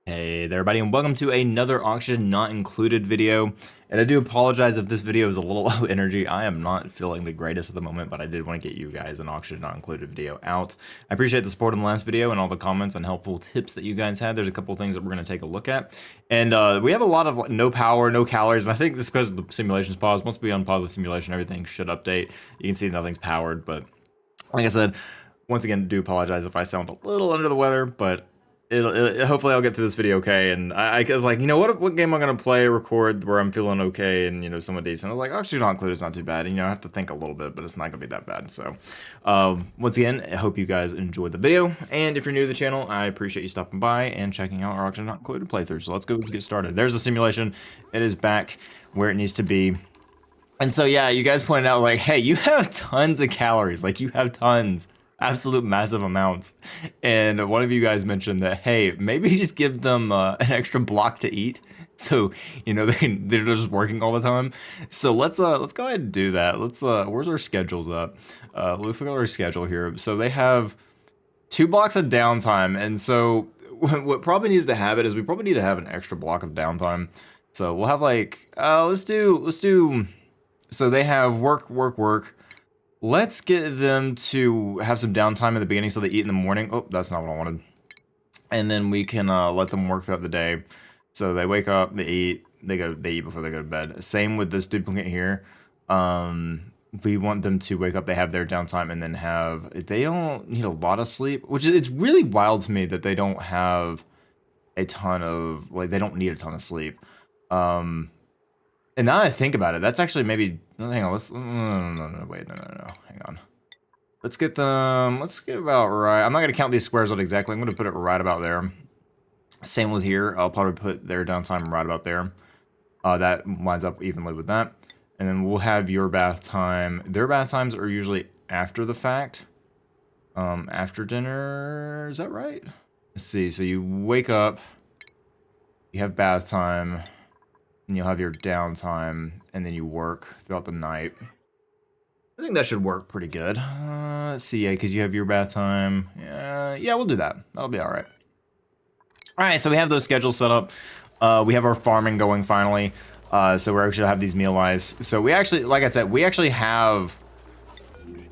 Hey there everybody, and welcome to another Oxygen Not Included video. And I do apologize if this video is a little low energy. I am not feeling the greatest at the moment, but I did want to get you guys an Oxygen Not Included video out. I appreciate the support in the last video and all the comments and helpful tips that you guys had. There's a couple things that we're going to take a look at. And we have a lot of no power, no calories, and I think this is because the simulation's paused. Once we unpause the simulation, everything should update. You can see nothing's powered, but like I said, once again, do apologize if I sound a little under the weather, but hopefully I'll get through this video okay. And I was like, you know, what game I'm gonna play, record where I'm feeling okay and, you know, somewhat decent. I was like, actually, not included, it's not too bad. And, you know, I have to think a little bit, but it's not gonna be that bad. So once again, I hope you guys enjoyed the video, and if you're new to the channel, I appreciate you stopping by and checking out our Oxygen Not Included playthrough. So let's go get started. There's the simulation. It is back where it needs to be. And so yeah, you guys pointed out like, hey, you have tons of calories, like you have tons, absolute massive amounts. And one of you guys mentioned that, hey, maybe just give them an extra block to eat, so you know they're just working all the time. So let's go ahead and do that. Let's where's our schedules up? Let's look at our schedule here. So they have 2 blocks of downtime, and so what probably needs to happen is we probably need to have an extra block of downtime. So we'll have like let's do. So they have work. Let's get them to have some downtime at the beginning so they eat in the morning. Oh, that's not what I wanted. And then we can let them work throughout the day. So they wake up, they eat, they eat before they go to bed. Same with this duplicate here. We want them to wake up, they have their downtime, and then they don't need a lot of sleep, which it's really wild to me that they don't have a ton of, like, they don't need a ton of sleep. And now that I think about it, that's actually maybe, hang on, no, hang on. Let's get about right. I'm not gonna count these squares out exactly. I'm gonna put it right about there. Same with here. I'll probably put their downtime right about there. That lines up evenly with that. And then we'll have your bath time. Their bath times are usually after the fact. After dinner, is that right? Let's see, so you wake up, you have bath time, and you'll have your downtime, and then you work throughout the night. I think that should work pretty good. Let's see, yeah, because you have your bath time. Yeah, we'll do that. That'll be all right. All right, so we have those schedules set up. We have our farming going finally. So we're actually have these meal wise. So we actually, like I said, we actually have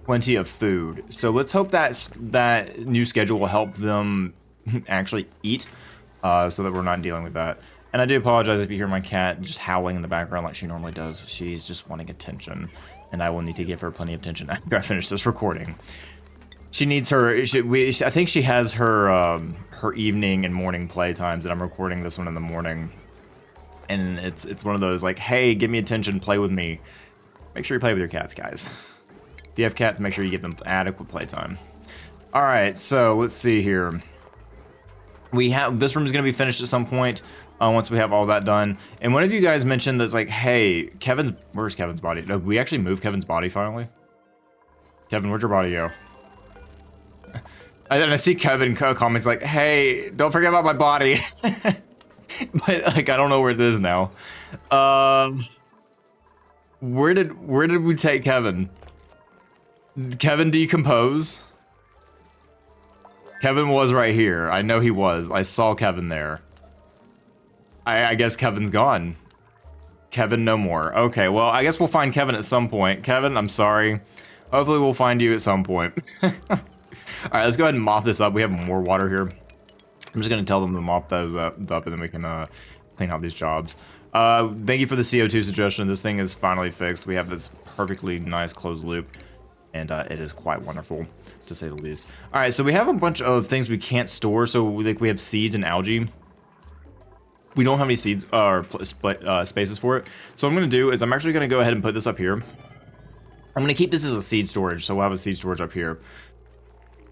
plenty of food. So let's hope that new schedule will help them actually eat, so that we're not dealing with that. And I do apologize if you hear my cat just howling in the background like she normally does. She's just wanting attention, and I will need to give her plenty of attention after I finish this recording. She needs her. I think she has her her evening and morning play times, and I'm recording this one in the morning. And it's one of those like, hey, give me attention, play with me. Make sure you play with your cats, guys. If you have cats, make sure you give them adequate playtime. All right, so let's see here. This room is going to be finished at some point once we have all that done. And one of you guys mentioned that's like, hey, where's Kevin's body? No, we actually moved Kevin's body finally. Kevin, where'd your body go? And I see Kevin comments like, hey, don't forget about my body. But like, I don't know where it is now. Where did we take Kevin? Did Kevin decompose? Kevin was right here. I know he was. I saw Kevin there. I guess Kevin's gone. Kevin no more. Okay, well, I guess we'll find Kevin at some point. Kevin, I'm sorry. Hopefully we'll find you at some point. All right, let's go ahead and mop this up. We have more water here. I'm just going to tell them to mop those up, and then we can clean out these jobs. Thank you for the CO2 suggestion. This thing is finally fixed. We have this perfectly nice closed loop, and it is quite wonderful, to say the least. All right, so we have a bunch of things we can't store. So like we have seeds and algae. We don't have any seeds or spaces for it. So what I'm going to do is I'm actually going to go ahead and put this up here. I'm going to keep this as a seed storage, so we'll have a seed storage up here.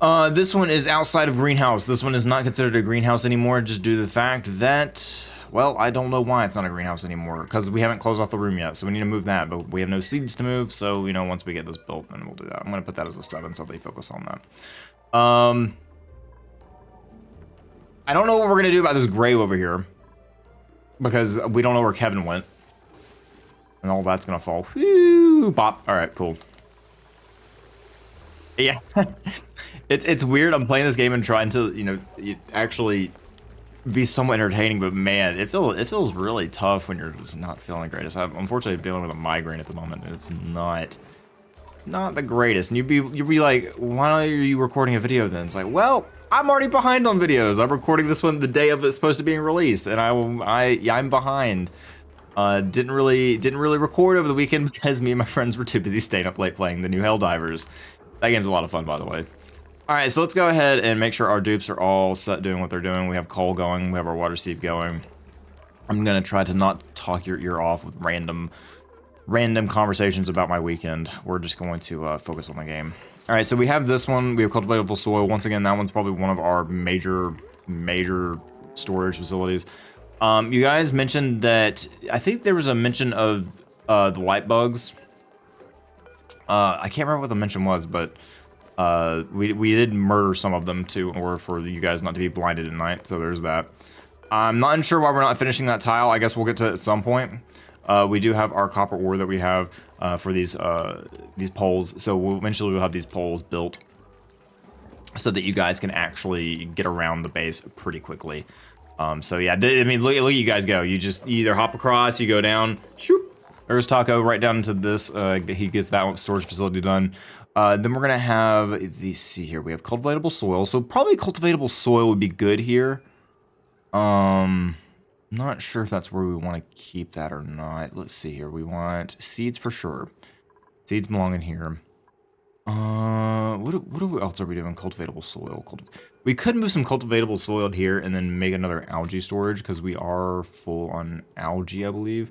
This one is outside of greenhouse. This one is not considered a greenhouse anymore, just due to the fact that, well, I don't know why it's not a greenhouse anymore, because we haven't closed off the room yet, so we need to move that, but we have no seeds to move, so, you know, once we get this built, then we'll do that. I'm going to put that as a 7, so they focus on that. I don't know what we're going to do about this grave over here, because we don't know where Kevin went. And all that's going to fall. Whoo, bop. All right, cool. Yeah. It's weird. I'm playing this game and trying to, you know, actually be somewhat entertaining, but man, it feels really tough when you're just not feeling the greatest. I'm unfortunately dealing with a migraine at the moment, and it's not the greatest. And you'd be like, why are you recording a video then? It's like, well, I'm already behind on videos. I'm recording this one the day of it's supposed to be released, and I'm behind. Didn't really record over the weekend because me and my friends were too busy staying up late playing the new Helldivers. That game's a lot of fun, by the way. All right, so let's go ahead and make sure our dupes are all set doing what they're doing. We have coal going, we have our water sieve going. I'm gonna try to not talk your ear off with random conversations about my weekend. We're just going to focus on the game. All right, so we have this one. We have cultivatable soil. Once again, that one's probably one of our major storage facilities. You guys mentioned that, I think there was a mention of the light bugs. I can't remember what the mention was, but we did murder some of them too, in order for you guys not to be blinded at night, so there's that. I'm not sure why we're not finishing that tile. I guess we'll get to it at some point. We do have our copper ore that we have for these poles, so eventually we'll have these poles built so that you guys can actually get around the base pretty quickly. So yeah, I mean, look at you guys go. You either hop across, you go down, shoop. There's Taco right down into this. He gets that storage facility done. Then we're gonna have, let's see here, we have cultivatable soil. So probably cultivatable soil would be good here. Not sure if that's where we want to keep that or not. Let's see here. We want seeds for sure. Seeds belong in here. What else are we doing? Cultivatable soil. We could move some cultivatable soil here and then make another algae storage because we are full on algae, I believe.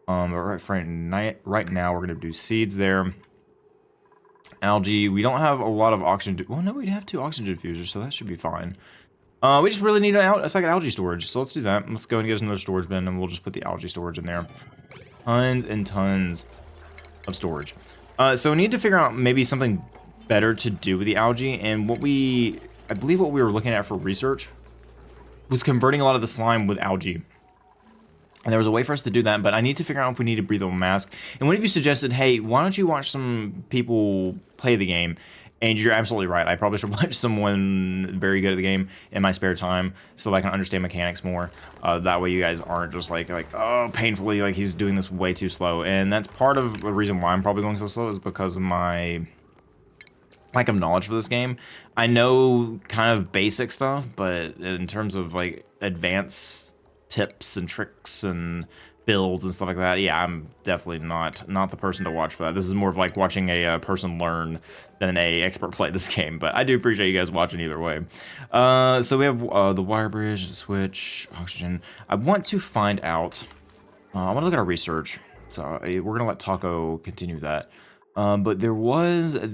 But right now we're gonna do seeds there. Algae. We don't have a lot of oxygen. Well, no, we have 2 oxygen diffusers, so that should be fine. We just really need a second algae storage, so let's do that. Let's go and get us another storage bin, and we'll just put the algae storage in there. Tons and tons of storage. So we need to figure out maybe something better to do with the algae, and I believe what we were looking at for research was converting a lot of the slime with algae. And there was a way for us to do that, but I need to figure out if we need a breathable mask. And one of you suggested, hey, why don't you watch some people play the game? And you're absolutely right. I probably should watch someone very good at the game in my spare time so that I can understand mechanics more. That way you guys aren't just like, oh, painfully, like he's doing this way too slow. And that's part of the reason why I'm probably going so slow is because of my lack of knowledge for this game. I know kind of basic stuff, but in terms of like advanced tips and tricks and builds and stuff like that, yeah, I'm definitely not the person to watch for that. This is more of like watching a person learn than a expert play this game, but I do appreciate you guys watching either way. So we have the wire bridge, the switch, oxygen. I want to find out, I want to look at our research, so we're gonna let Taco continue that. But there was I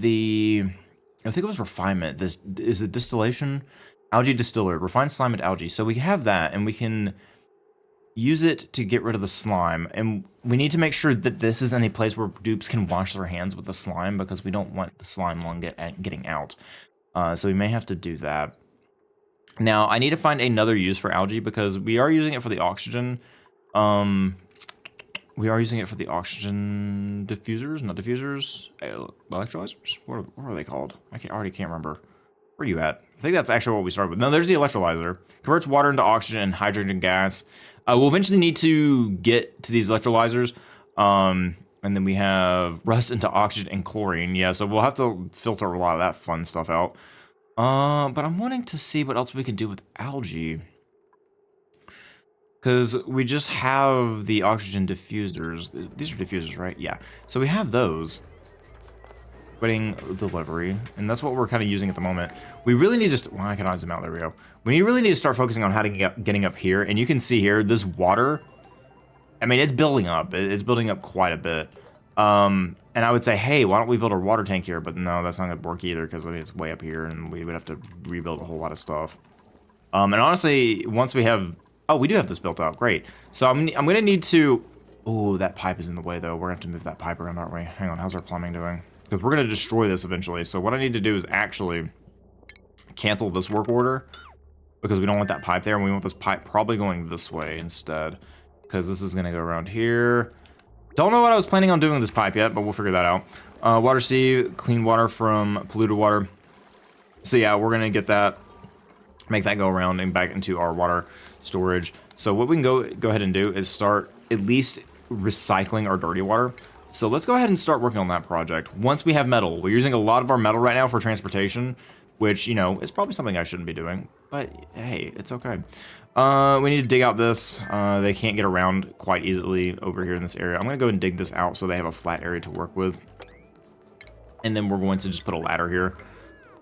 think it was refinement. This is the distillation, algae distiller, refined slime and algae. So we have that, and we can use it to get rid of the slime, and we need to make sure that this is any place where dupes can wash their hands with the slime because we don't want the slime getting out. So we may have to do that. Now, I need to find another use for algae because we are using it for the oxygen. We are using it for the oxygen diffusers, not diffusers, electrolyzers. What are they called? I already can't remember. Where are you at? I think that's actually what we started with. No, there's the electrolyzer. Converts water into oxygen and hydrogen gas. We'll eventually need to get to these electrolyzers. And then we have rust into oxygen and chlorine. Yeah, so we'll have to filter a lot of that fun stuff out. But I'm wanting to see what else we can do with algae. Because we just have the oxygen diffusers. These are diffusers, right? Yeah. So we have those. Waiting delivery, and that's what we're kind of using at the moment. We really need to, well, I can zoom out, there we go. We really need to start focusing on how to getting up here, and you can see here, this water, I mean, it's building up. It's building up quite a bit. And I would say, hey, why don't we build a water tank here? But no, that's not gonna work either, because I mean, it's way up here, and we would have to rebuild a whole lot of stuff. And honestly, once we have, oh, we do have this built out, great. So I'm gonna need to, oh, that pipe is in the way, though. We're gonna have to move that pipe around, aren't we? Hang on, how's our plumbing doing? Because we're going to destroy this eventually. So what I need to do is actually cancel this work order because we don't want that pipe there, and we want this pipe probably going this way instead because this is going to go around here. Don't know what I was planning on doing with this pipe yet, but we'll figure that out. Water sieve, clean water from polluted water. So yeah, we're going to get that, make that go around and back into our water storage. So what we can go ahead and do is start at least recycling our dirty water. So let's go ahead and start working on that project. Once we have metal, we're using a lot of our metal right now for transportation, which, you know, is probably something I shouldn't be doing, but hey, it's okay. We need to dig out this. They can't get around quite easily over here in this area. I'm gonna go and dig this out so they have a flat area to work with. And then we're going to just put a ladder here.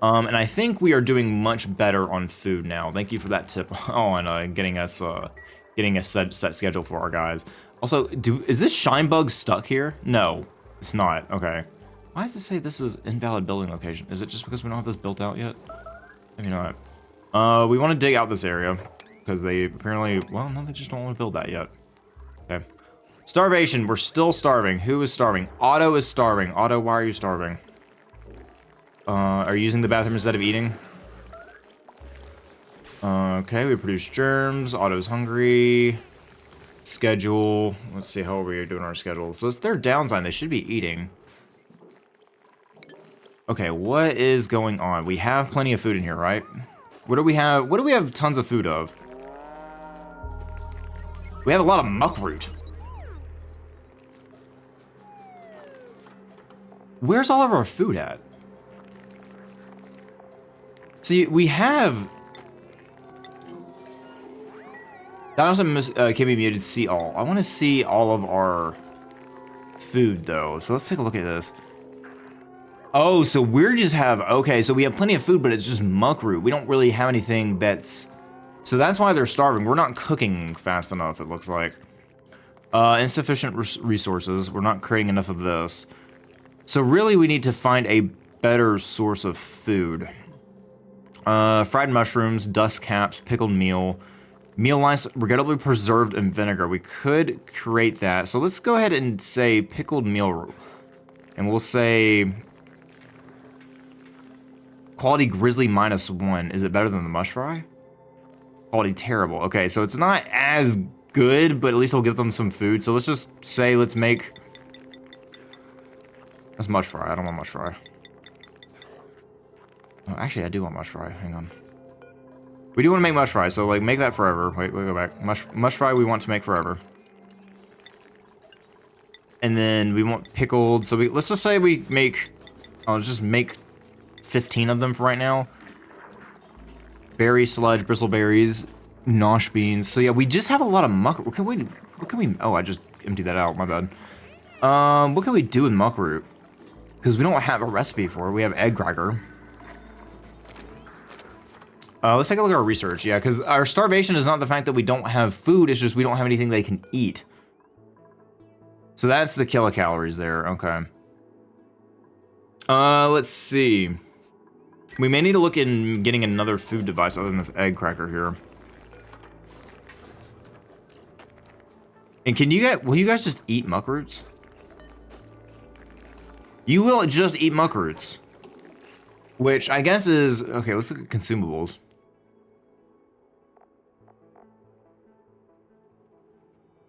And I think we are doing much better on food now. Thank you for that tip on getting a set schedule for our guys. Also, is this shine bug stuck here? No, it's not. Okay. Why does it say this is invalid building location? Is it just because we don't have this built out yet? Maybe not. We want to dig out this area because they apparently, well, no, they just don't want to build that yet. Okay. Starvation. We're still starving. Who is starving? Otto is starving. Otto, why are you starving? Are you using the bathroom instead of eating? Okay, we produce germs. Otto's hungry. Schedule. Let's see how we are doing our schedule. So it's their downtime. They should be eating. Okay, what is going on? We have plenty of food in here, right? What do we have? What do we have tons of food of? We have a lot of muckroot. Where's all of our food at? See, we have... That also can be muted, see all. I want to see all of our food, though. So let's take a look at this. Oh, so we're just have... Okay, so we have plenty of food, but it's just muckroot. We don't really have anything that's... So that's why they're starving. We're not cooking fast enough, it looks like. Insufficient resources. We're not creating enough of this. So really, we need to find a better source of food. Fried mushrooms, dust caps, pickled meal... Meal lines regrettably preserved in vinegar. We could create that. So let's go ahead and say pickled meal. And we'll say quality grizzly -1. Is it better than the mush fry? Quality terrible. Okay, so it's not as good, but at least we'll give them some food. So let's just say let's make... That's mush fry. I don't want mush fry. Oh, actually, I do want mush fry. Hang on. We do want to make mush fry, so like make that forever. Wait, we'll go back. Mush fry we want to make forever. And then we want pickled. So let's just say we make, I'll just make 15 of them for right now. Berry sludge, bristleberries, nosh beans. So yeah, we just have a lot of muckroot. What can we, oh, I just emptied that out, my bad. What can we do with muckroot? Because we don't have a recipe for it. We have egg cracker. Let's take a look at our research. Yeah, because our starvation is not the fact that we don't have food, it's just we don't have anything they can eat. So that's the kilocalories there, okay. Let's see. We may need to look in getting another food device other than this egg cracker here. And will you guys just eat muckroots? You will just eat muckroots. Which I guess is, okay, let's look at consumables.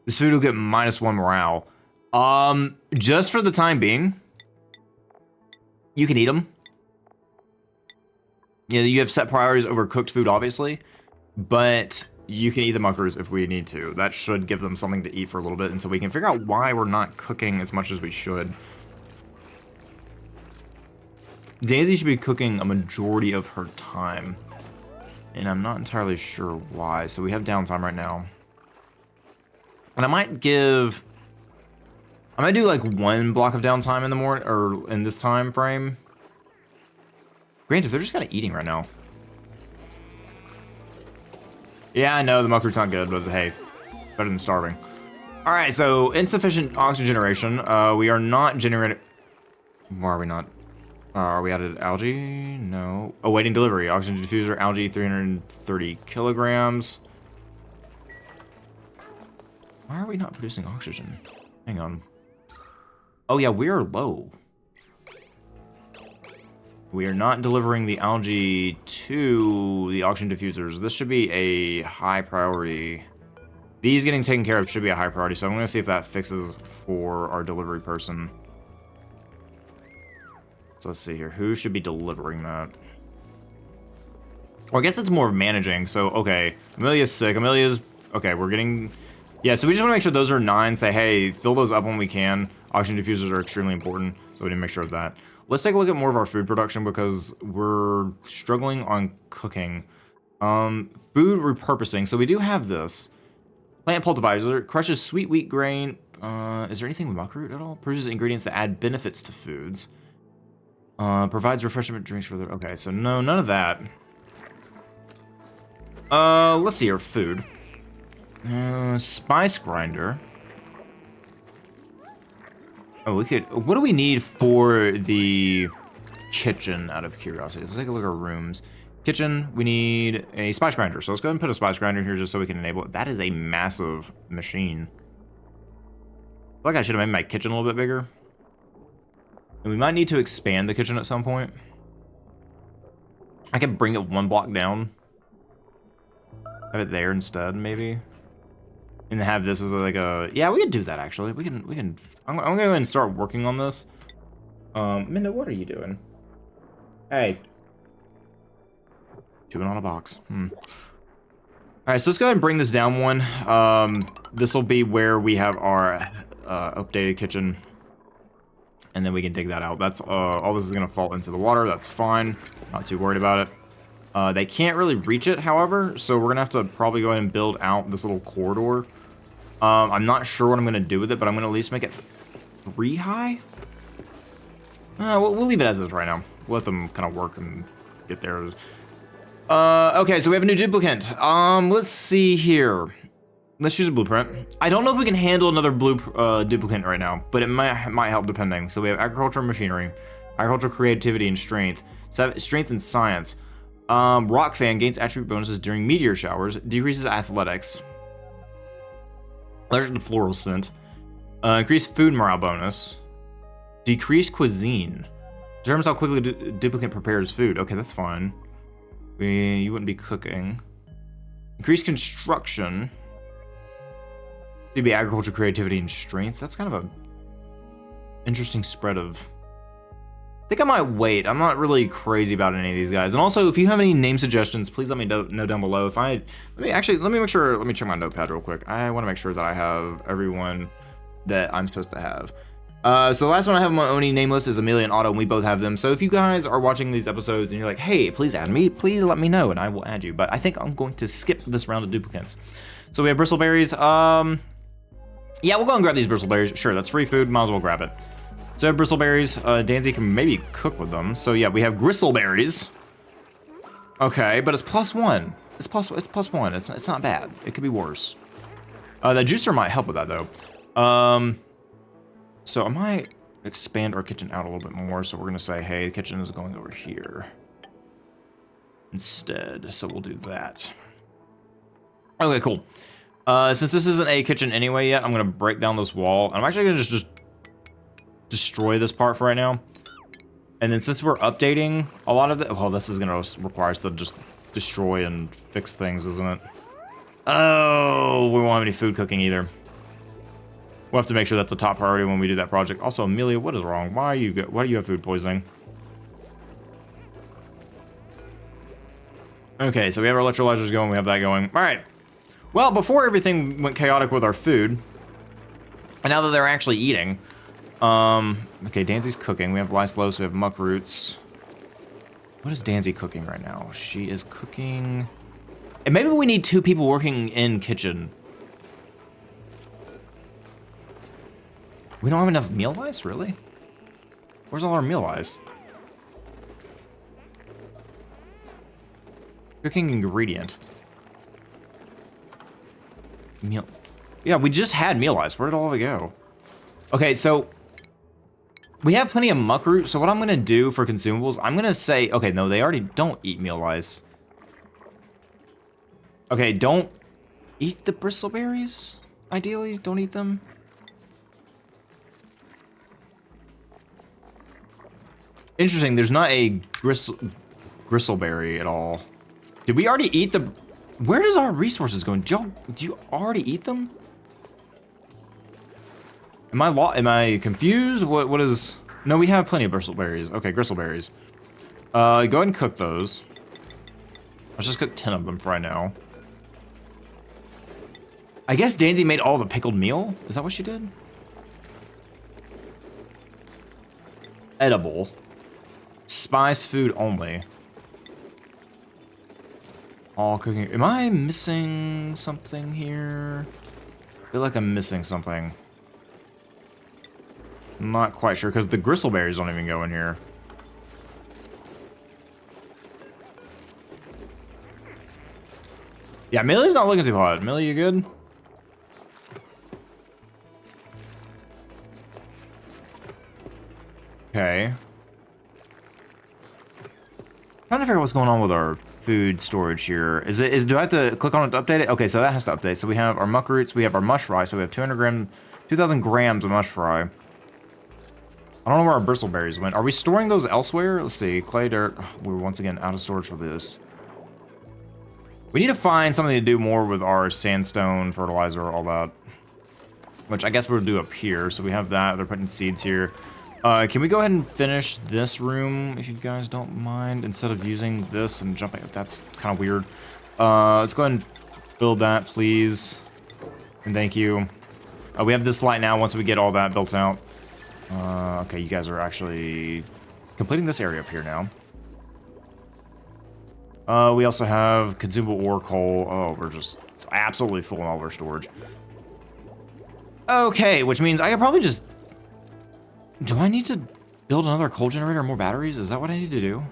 This food will get -1 morale. Just for the time being, you can eat them. Yeah, you have set priorities over cooked food, obviously, but you can eat the muckers if we need to. That should give them something to eat for a little bit until we can figure out why we're not cooking as much as we should. Daisy should be cooking a majority of her time, and I'm not entirely sure why. So we have downtime right now. And I might do like 1 block of downtime in the morning, or in this time frame. Granted, they're just kind of eating right now. Yeah, I know the muckroot's not good, but hey, better than starving. All right, so insufficient oxygen generation. We are not generating. Why are we not? Are we out of algae? No. Awaiting delivery. Oxygen diffuser, algae, 330 kilograms. Why are we not producing oxygen? Hang on. Oh yeah, we are low. We are not delivering the algae to the oxygen diffusers. This should be a high priority. These getting taken care of should be a high priority, so I'm gonna see if that fixes for our delivery person. So let's see here. Who should be delivering that? Or I guess it's more of managing. So, okay, Amelia's sick. Amelia's, okay, we're getting, yeah, so we just want to make sure those are 9. Say, hey, fill those up when we can. Oxygen diffusers are extremely important, so we need to make sure of that. Let's take a look at more of our food production because we're struggling on cooking. Food repurposing. So we do have this. Plant pulverizer crushes sweet wheat grain. Is there anything with muckroot at all? Produces ingredients that add benefits to foods. Provides refreshment drinks for the... Okay, so no, none of that. Let's see our food. Spice grinder. Oh, we could... What do we need for the kitchen, out of curiosity? Let's take a look at our rooms. Kitchen, we need a spice grinder. So let's go ahead and put a spice grinder here just so we can enable it. That is a massive machine. I feel like I should have made my kitchen a little bit bigger. And we might need to expand the kitchen at some point. I could bring it 1 block down. Have it there instead, maybe. And have this as like a... Yeah, we could do that, actually. We can... I'm gonna go ahead and start working on this. Minda, what are you doing? Hey. Chewing on a box. Alright, so let's go ahead and bring this down 1. This will be where we have our updated kitchen. And then we can dig that out. That's all this is gonna fall into the water. That's fine. Not too worried about it. They can't really reach it, however, so we're gonna have to probably go ahead and build out this little corridor. I'm not sure what I'm gonna do with it, but I'm gonna at least make it 3 high. We'll leave it as is right now. We'll let them kind of work and get there. Okay, so we have a new duplicant. Let's see here. Let's use a blueprint. I don't know if we can handle another duplicant right now, but it might help depending. So we have agriculture and machinery, agricultural creativity and strength, strength and science. Rock fan gains attribute bonuses during meteor showers, decreases athletics, allergic to floral scent, increased food morale bonus, decreased cuisine, determines how quickly duplicant prepares food. Okay, that's fine. You wouldn't be cooking. Increased construction. It'd be agriculture, creativity, and strength. That's kind of a interesting spread of... I think I might wait. I'm not really crazy about any of these guys. And also, if you have any name suggestions, please let me know down below. If I... let me make sure... Let me check my notepad real quick. I want to make sure that I have everyone that I'm supposed to have. So the last one I have on my Oni name list is Amelia and Otto, and we both have them. So if you guys are watching these episodes and you're like, hey, please add me, please let me know, and I will add you. But I think I'm going to skip this round of duplicates. So we have bristleberries. Yeah, we'll go and grab these bristleberries. Sure, that's free food. Might as well grab it. So we have bristleberries. Danzy can maybe cook with them. So yeah, we have gristleberries. Okay, but it's +1. It's +1. It's not bad. It could be worse. The juicer might help with that though. So I might expand our kitchen out a little bit more. So we're gonna say, hey, the kitchen is going over here instead. So we'll do that. Okay, cool. Since this isn't a kitchen anyway yet, I'm gonna break down this wall. I'm actually gonna just destroy this part for right now. And then since we're updating a lot of it, well, this is gonna require us to just destroy and fix things, isn't it? Oh, we won't have any food cooking either. We'll have to make sure that's a top priority when we do that project. Also, Amelia, what is wrong? Why do you have food poisoning? Okay, so we have our electrolyzers going. We have that going. All right. Well, before everything went chaotic with our food, and now that they're actually eating, okay, Danzy's cooking. We have rice loaves. We have muck roots. What is Danzy cooking right now? She is cooking, and maybe we need 2 people working in kitchen. We don't have enough meal ice, really? Where's all our meal ice? Cooking ingredient. Meal. Yeah, we just had meal ice. Where did all of it go? Okay, so we have plenty of muck root. So what I'm gonna do for consumables, I'm gonna say, okay, no, they already don't eat meal ice. Okay, don't eat the bristleberries. Ideally, don't eat them. Interesting, there's not a gristleberry at all. Did we already eat the... Where does our resources go? Do you already eat them? Am I confused? What is... No, we have plenty of bristleberries. Okay, gristleberries. Go ahead and cook those. Let's just cook 10 of them for right now. I guess Danzy made all the pickled meal? Is that what she did? Edible. Spice food only. All cooking. Am I missing something here? I feel like I'm missing something. I'm not quite sure, because the gristleberries don't even go in here. Yeah, Millie's not looking too hot. Millie, you good? Okay. Trying to figure out what's going on with our food storage here. Do I have to click on it to update it? Okay, so that has to update. So we have our muck roots, we have our mush fry, so we have 2,000 grams of mush fry. I don't know where our bristleberries went. Are we storing those elsewhere? Let's see, clay dirt. Oh, we're once again out of storage for this. We need to find something to do more with our sandstone, fertilizer, all that. Which I guess we'll do up here. So we have that, they're putting seeds here. Can we go ahead and finish this room, if you guys don't mind, instead of using this and jumping? That's kind of weird. Let's go ahead and build that, please. And thank you. We have this light now once we get all that built out. Okay, you guys are actually completing this area up here now. We also have consumable ore, coal. Oh, we're just absolutely full in all of our storage. Okay, which means I could probably just... Do I need to build another coal generator or more batteries? Is that what I need to do?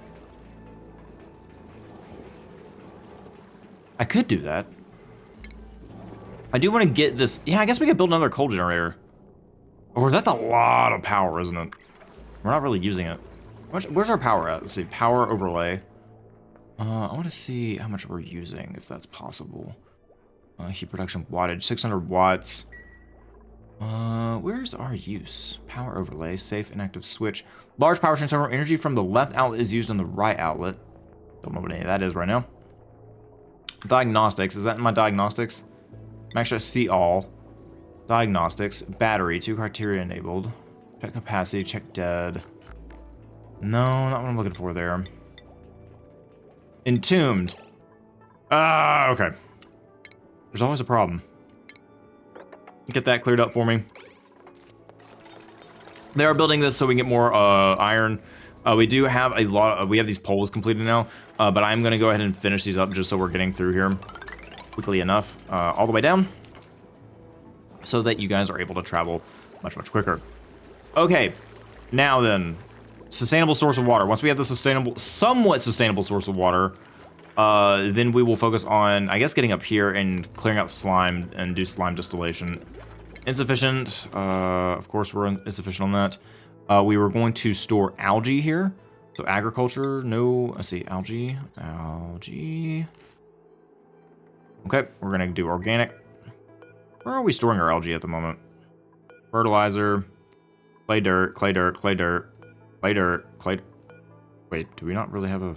I could do that. I do want to get this... Yeah, I guess we could build another coal generator. Or that's a lot of power, isn't it? We're not really using it. Where's our power at? Let's see, power overlay. I want to see how much we're using, if that's possible. Heat production wattage, 600 watts. Where's our use? Power overlay, safe inactive switch. Large power transformer, energy from the left outlet is used on the right outlet. Don't know what any of that is right now. Diagnostics, is that in my diagnostics? Make sure I see all. Diagnostics, battery, 2 criteria enabled. Check capacity, check dead. No, not what I'm looking for there. Entombed. Okay. There's always a problem. Get that cleared up for me. They are building this so we can get more iron. We do have a lot. We have these poles completed now, but I'm going to go ahead and finish these up just so we're getting through here quickly enough, all the way down, so that you guys are able to travel much quicker. Okay, now then, sustainable source of water. Once we have the somewhat sustainable source of water, then we will focus on, I guess, getting up here and clearing out slime and do slime distillation. Insufficient. Of course, we're insufficient on that. We were going to store algae here. So agriculture, no. Let's see, algae. Okay, we're gonna do organic. Where are we storing our algae at the moment? Fertilizer, clay dirt, clay dirt, clay dirt, clay dirt, clay. Wait, do we not really have a?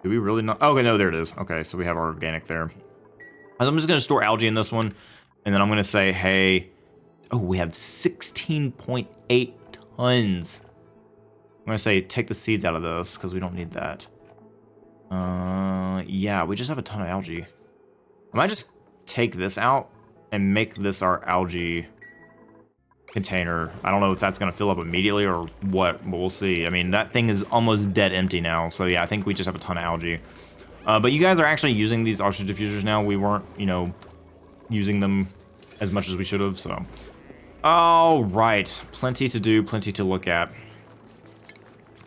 Do we really not? Okay, no, there it is. Okay, so we have our organic there. I'm just gonna store algae in this one, and then I'm gonna say, hey, oh, we have 16.8 tons. I'm gonna say, take the seeds out of this because we don't need that. Yeah, we just have a ton of algae. I might just take this out and make this our algae container. I don't know if that's gonna fill up immediately or what, but we'll see. I mean, that thing is almost dead empty now, so yeah, I think we just have a ton of algae. But you guys are actually using these oxygen diffusers now. We weren't, you know, using them as much as we should have, so. All right, plenty to do, plenty to look at.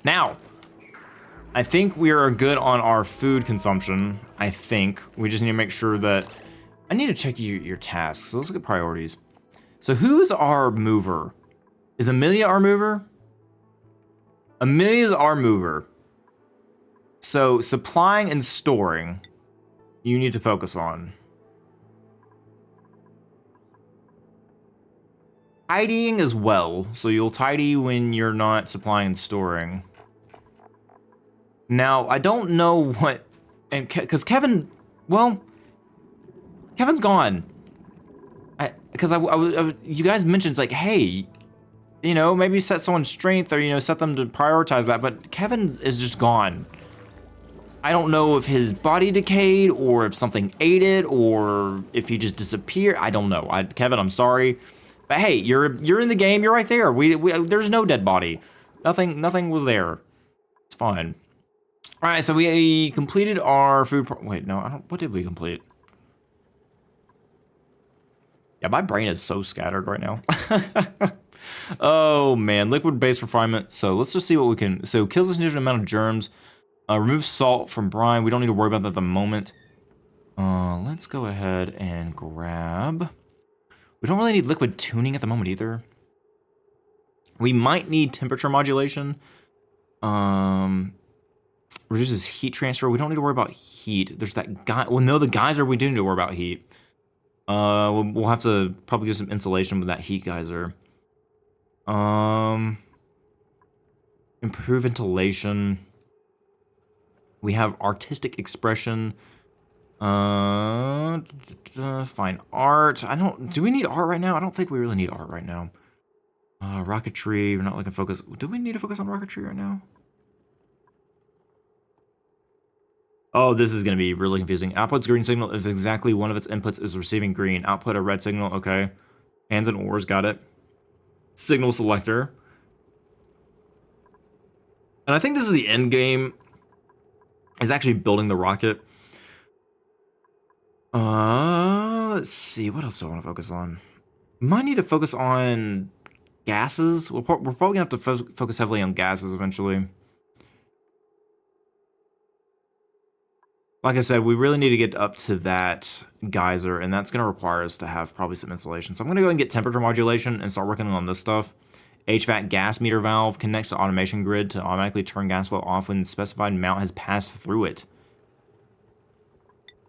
Now, I think we are good on our food consumption. I think we just need to make sure that, I need to check your tasks. So let's look at priorities. So who's our mover? Is Amelia our mover? Amelia's our mover. So supplying and storing, you need to focus on. Tidying as well, so you'll tidy when you're not supplying and storing. Now, I don't know what, and because Kevin, well, Kevin's gone. Because you guys mentioned, it's like, hey, you know, maybe set someone's strength or, you know, set them to prioritize that, but Kevin is just gone. I don't know if his body decayed or if something ate it or if he just disappeared. I don't know. Kevin, I'm sorry. But hey, you're in the game. You're right there. There's no dead body. Nothing was there. It's fine. All right, so we completed our food. Wait, no, I don't. What did we complete? Yeah, my brain is so scattered right now. Oh man, liquid-based refinement. So let's just see what we can. So kills a significant amount of germs. Remove salt from brine. We don't need to worry about that at the moment. Let's go ahead and grab. We don't really need liquid tuning at the moment either. We might need temperature modulation. Reduces heat transfer. We don't need to worry about heat. There's that guy. Well, no, the geyser we do need to worry about heat. We'll have to probably do some insulation with that heat geyser. Improve ventilation. We have artistic expression. Fine art. Do we need art right now? I don't think we really need art right now. Rocketry. We're not looking to focus. Do we need to focus on rocketry right now? Oh, this is going to be really confusing. Output's green signal if exactly one of its inputs is receiving green. Output a red signal. Okay. Hands and oars. Got it. Signal selector. And I think this is the end game. Is actually building the rocket. Let's see. What else do I want to focus on? Might need to focus on gases. We're probably going to have to focus heavily on gases eventually. Like I said, we really need to get up to that geyser, and that's going to require us to have probably some insulation. So I'm going to go and get temperature modulation and start working on this stuff. HVAC gas meter valve connects to automation grid to automatically turn gas flow off when the specified amount has passed through it.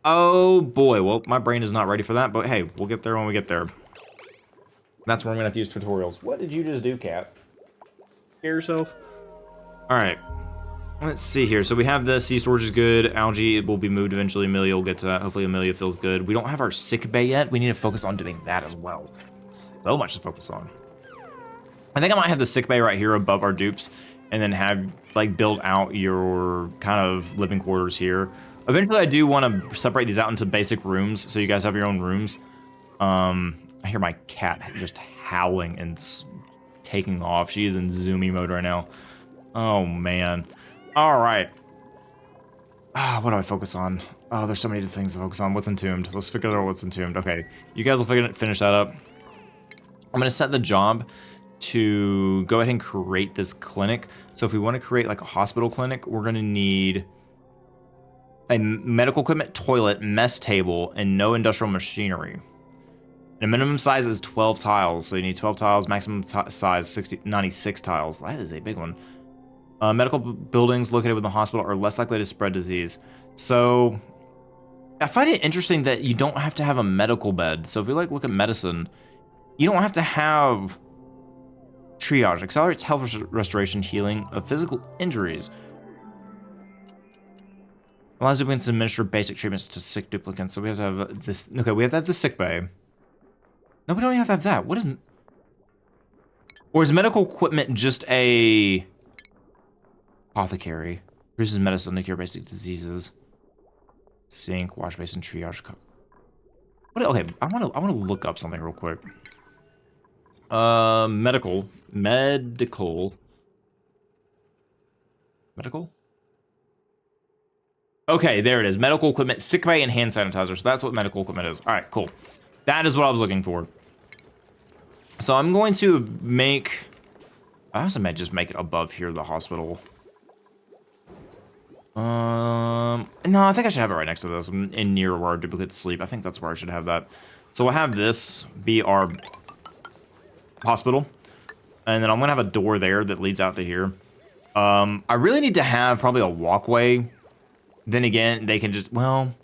Oh boy, well, my brain is not ready for that, but hey, we'll get there when we get there. That's where I'm going to have to use tutorials. What did you just do, cat? Scare yourself? Alright. Let's see here. So we have this. Sea storage is good. Algae, it will be moved eventually. Amelia will get to that. Hopefully Amelia feels good. We don't have our sick bay yet. We need to focus on doing that as well. So much to focus on. I think I might have the sick bay right here above our dupes and then have, like, build out your kind of living quarters here. Eventually, I do want to separate these out into basic rooms so you guys have your own rooms. I hear my cat just howling and taking off. She is in zoomy mode right now. Oh, man. All right. What do I focus on? Oh, there's so many things to focus on. What's entombed? Let's figure out what's entombed. Okay, you guys will finish that up. I'm going to set the job to go ahead and create this clinic. So if we want to create like a hospital clinic, we're going to need a medical equipment, toilet, mess table, and no industrial machinery. And a minimum size is 12 tiles. So you need 12 tiles, maximum size 96 tiles. That is a big one. Medical buildings located within the hospital are less likely to spread disease. So I find it interesting that you don't have to have a medical bed. So if we like look at medicine, you don't have to have triage. Accelerates health restoration, healing of physical injuries. Allows duplicates to administer basic treatments to sick duplicants. So we have to have this. Okay, we have to have the sick bay. No, we don't even have to have that. What is? Or is medical equipment just a apothecary? Produces medicine to cure basic diseases. Sink, wash basin, triage. What? Okay, I want to look up something real quick. Medical. Okay, there it is. Medical equipment, sick bay, and hand sanitizer. So that's what medical equipment is. All right, cool. That is what I was looking for. So I'm going to make... I also might just make it above here, the hospital. No, I think I should have it right next to this, in near where our duplicates sleep. I think that's where I should have that. So we'll have this be our hospital, and then I'm gonna have a door there that leads out to here. I really need to have probably a walkway. Then again, they can just, well,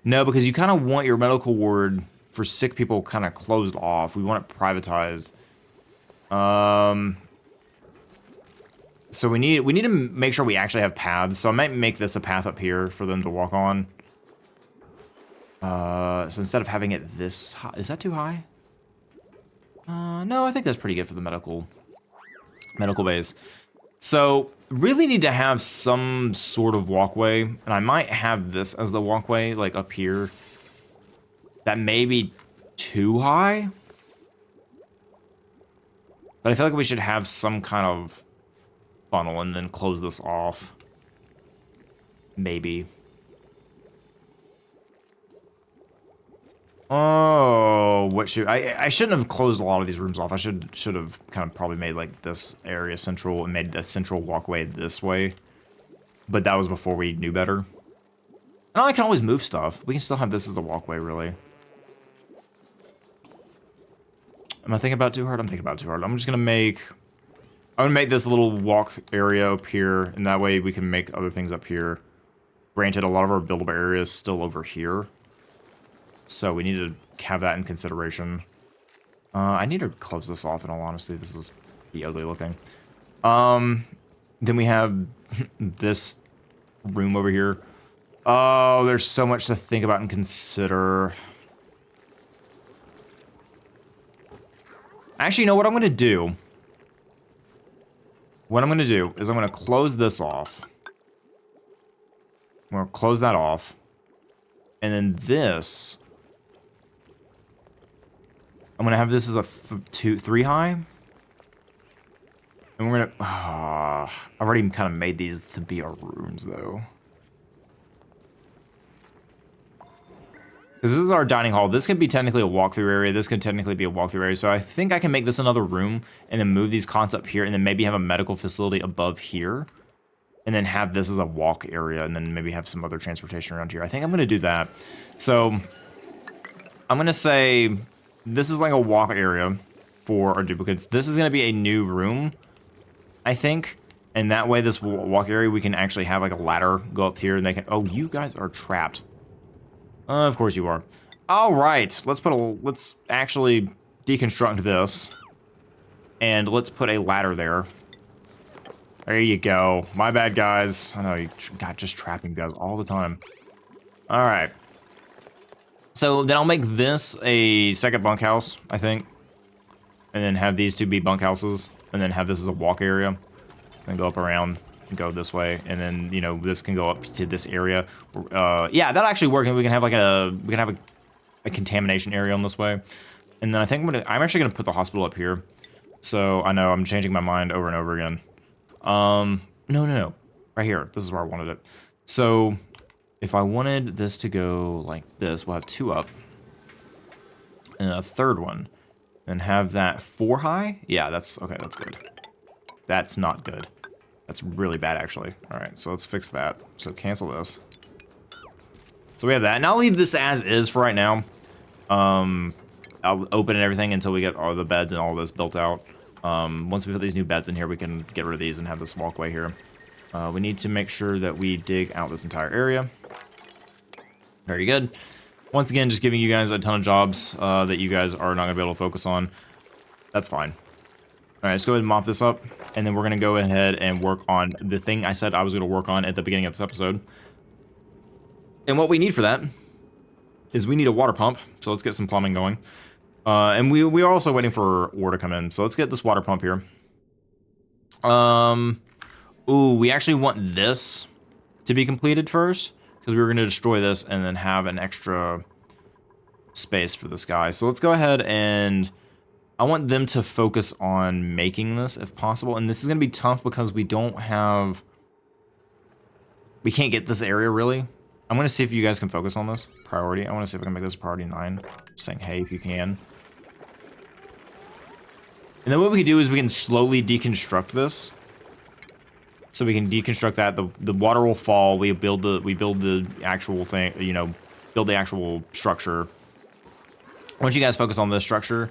no, because you kind of want your medical ward for sick people kind of closed off. We want it privatized. So we need to make sure we actually have paths. So I might make this a path up here for them to walk on. So instead of having it this high, is that too high? No, I think that's pretty good for the medical base. So really need to have some sort of walkway, and I might have this as the walkway, like up here. That may be too high, but I feel like we should have some kind of funnel and then close this off. Maybe. Oh, what should I shouldn't have closed a lot of these rooms off. I should have kind of probably made like this area central and made the central walkway this way. But that was before we knew better. And I can always move stuff. We can still have this as a walkway, really. Am I thinking about it too hard? I'm thinking about it too hard. I'm gonna make this little walk area up here, and that way we can make other things up here. Granted, a lot of our buildable area is still over here. So we need to have that in consideration. I need to close this off, in all honesty. This is be ugly looking. Then we have this room over here. Oh, there's so much to think about and consider. Actually, you know what I'm going to do? What I'm going to do is I'm going to close this off. I'm going to close that off. And then this... I'm going to have this as a 3 high. And we're going to... I've already kind of made these to be our rooms, though. Because this is our dining hall. This could be technically a walkthrough area. This could technically be a walkthrough area. So I think I can make this another room and then move these cons up here and then maybe have a medical facility above here. And then have this as a walk area and then maybe have some other transportation around here. I think I'm going to do that. So I'm going to say this is like a walk area for our duplicates. This is going to be a new room, I think. And that way this walk area, we can actually have like a ladder go up here and they can... Oh, you guys are trapped. Of course you are. All right, let's actually deconstruct this, and let's put a ladder there. There you go. My bad, guys. I know you got just trapping guys all the time. All right. So then I'll make this a second bunkhouse, I think, and then have these two be bunkhouses, and then have this as a walk area, and go up around. Go this way, and then you know this can go up to this area. Yeah, that'll actually work. And we can have like a contamination area on this way. And then I think I'm actually gonna put the hospital up here. So I know I'm changing my mind over and over again. No, right here. This is where I wanted it. So if I wanted this to go like this, we'll have 2 up and a 3rd one, and have that 4 high. Yeah, that's okay. That's good. That's not good. That's really bad, actually. All right, so let's fix that. So cancel this. So we have that, and I'll leave this as is for right now. I'll open everything until we get all the beds and all this built out. Once we put these new beds in here, we can get rid of these and have this walkway here. We need to make sure that we dig out this entire area. Very good. Once again, just giving you guys a ton of jobs that you guys are not going to be able to focus on. That's fine. All right, let's go ahead and mop this up, and then we're going to go ahead and work on the thing I said I was going to work on at the beginning of this episode. And what we need for that is we need a water pump, so let's get some plumbing going. And we are also waiting for ore to come in, so let's get this water pump here. Ooh, we actually want this to be completed first, because we were going to destroy this and then have an extra space for this guy. So let's go ahead and... I want them to focus on making this if possible. And this is going to be tough because we don't have... We can't get this area, really. I'm going to see if you guys can focus on this. Priority. I want to see if I can make this priority 9. Just saying, hey, if you can. And then what we can do is we can slowly deconstruct this. So we can deconstruct that. The water will fall. We build the actual thing, you know, build the actual structure. Once you guys focus on this structure...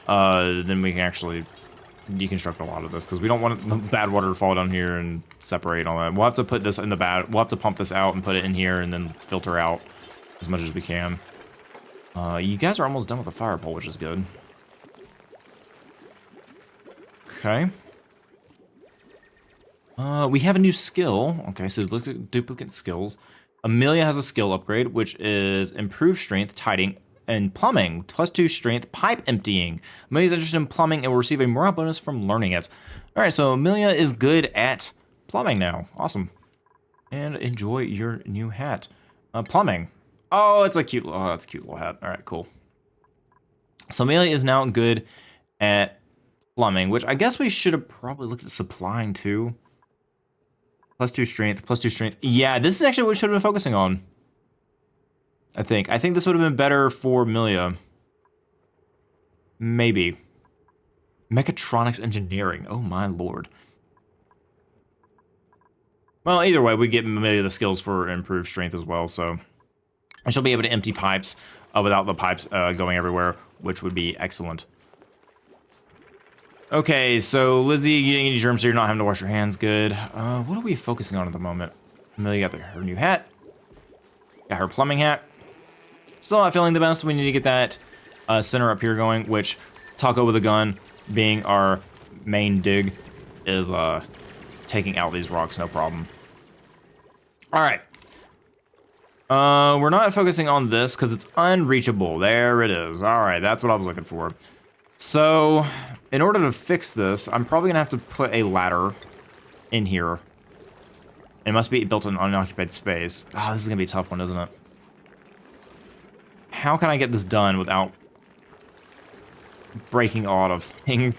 then we can actually deconstruct a lot of this, because we don't want the bad water to fall down here and separate all that. We'll have to put this in the bad... We'll have to pump this out and put it in here and then filter out as much as we can. You guys are almost done with the fire pole, which is good. Okay. We have a new skill. Okay, so look at duplicate skills. Amelia has a skill upgrade, which is improved strength, tiding, and plumbing, +2 strength, pipe emptying. Amelia's interested in plumbing and will receive a morale bonus from learning it. All right, so Amelia is good at plumbing now. Awesome. And enjoy your new hat. Plumbing. Oh, it's a cute. Oh, that's a cute little hat. All right, cool. So Amelia is now good at plumbing, which I guess we should have probably looked at supplying too. +2 strength, +2 strength. Yeah, this is actually what we should have been focusing on. I think this would have been better for Amelia. Maybe. Mechatronics engineering. Oh my lord. Well, either way, we get Amelia the skills for improved strength as well, so. And she'll be able to empty pipes without the pipes going everywhere, which would be excellent. Okay, so Lizzie, you didn't get any germs, so you're not having to wash your hands. Good. What are we focusing on at the moment? Amelia got her new hat. Got her plumbing hat. Still not feeling the best. We need to get that center up here going, which Taco with a gun, being our main dig, is taking out these rocks, no problem. All right. We're not focusing on this because it's unreachable. There it is. All right, that's what I was looking for. So, in order to fix this, I'm probably gonna have to put a ladder in here. It must be built in unoccupied space. Oh, this is gonna be a tough one, isn't it? How can I get this done without breaking a lot of things?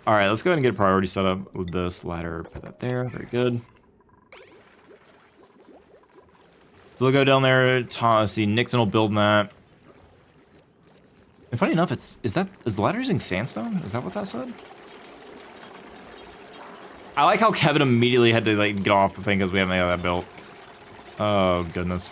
All right, let's go ahead and get a priority set up with this ladder. Put that there, very good. So we'll go down there, see Nixon will build that. And funny enough, is the ladder using sandstone? Is that what that said? I like how Kevin immediately had to like get off the thing because we haven't had that built. Oh goodness.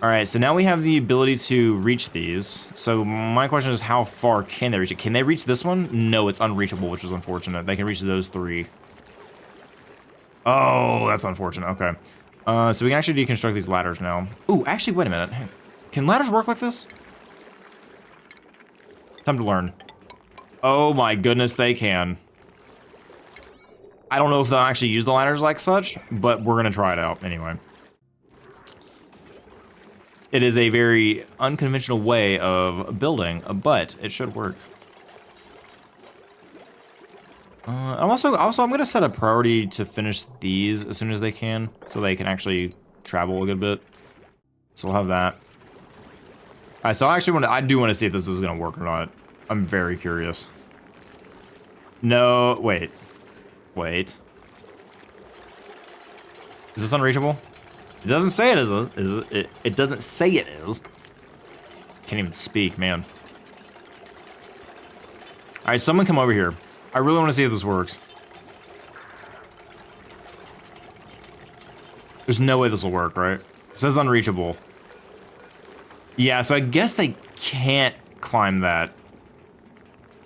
All right, so now we have the ability to reach these. So my question is, how far can they reach it? Can they reach this one? No, it's unreachable, which is unfortunate. They can reach those 3. Oh, that's unfortunate. Okay. So we can actually deconstruct these ladders now. Ooh, actually, wait a minute. Can ladders work like this? Time to learn. Oh my goodness, they can. I don't know if they'll actually use the ladders like such, but we're gonna try it out anyway. It is a very unconventional way of building, but it should work. I'm gonna set a priority to finish these as soon as they can, so they can actually travel a good bit. So we'll have that. Alright, so I do want to see if this is gonna work or not. I'm very curious. No, wait. Wait. Is this unreachable? It doesn't say it is. It doesn't say it is. Can't even speak, man. Alright, someone come over here. I really want to see if this works. There's no way this will work, right? It says unreachable. Yeah, so I guess they can't climb that.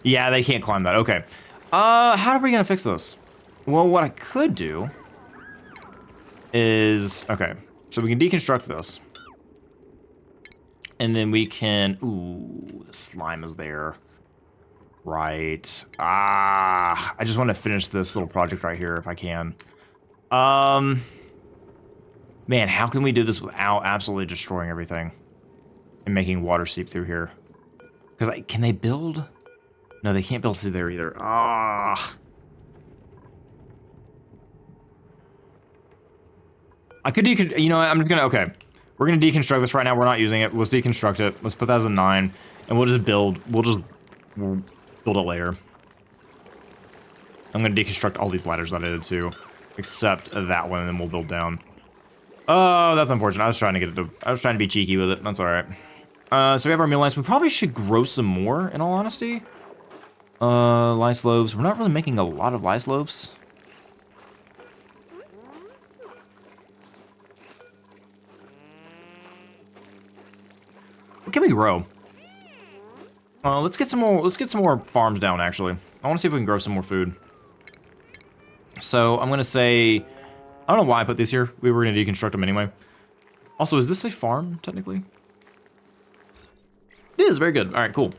Yeah, they can't climb that. Okay. How are we gonna fix this? Well, what I could do is... Okay, so we can deconstruct this. And then we can... Ooh, the slime is there. Right. I just want to finish this little project right here if I can. Man, how can we do this without absolutely destroying everything? And making water seep through here? Because, can they build? No, they can't build through there either. I could you know what, I'm gonna, okay. We're gonna deconstruct this right now. We're not using it. Let's deconstruct it. Let's put that as a 9. And we'll just build it later. I'm gonna deconstruct all these ladders that I did too. Except that one, and then we'll build down. Oh, that's unfortunate. I was trying to be cheeky with it. That's alright. So we have our meal lice. We probably should grow some more, in all honesty. Lice loaves. We're not really making a lot of lice loaves. What can we grow? Let's get some more farms down, actually. I want to see if we can grow some more food. So, I'm going to say... I don't know why I put these here. We were going to deconstruct them anyway. Also, is this a farm, technically? It is, very good. Alright, cool.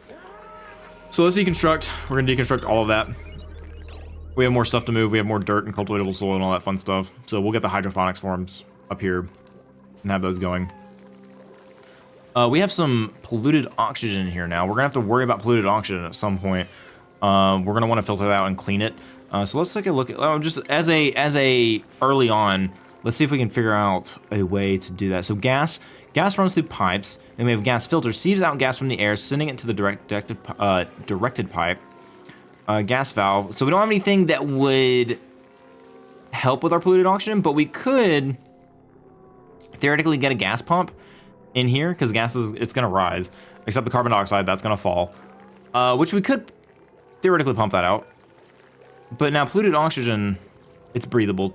So let's deconstruct. We're going to deconstruct all of that. We have more stuff to move. We have more dirt and cultivatable soil and all that fun stuff. So we'll get the hydroponics farms up here and have those going. We have some polluted oxygen here now. We're gonna have to worry about polluted oxygen at some point. We're gonna want to filter that out and clean it. So let's take a look at just as a early on. Let's see if we can figure out a way to do that. So gas runs through pipes, and we have gas filter sieves out gas from the air, sending it to the directed pipe. Gas valve. So we don't have anything that would help with our polluted oxygen, but we could theoretically get a gas pump in here because it's gonna rise, except the carbon dioxide that's gonna fall, which we could theoretically pump that out. But now polluted oxygen, it's breathable,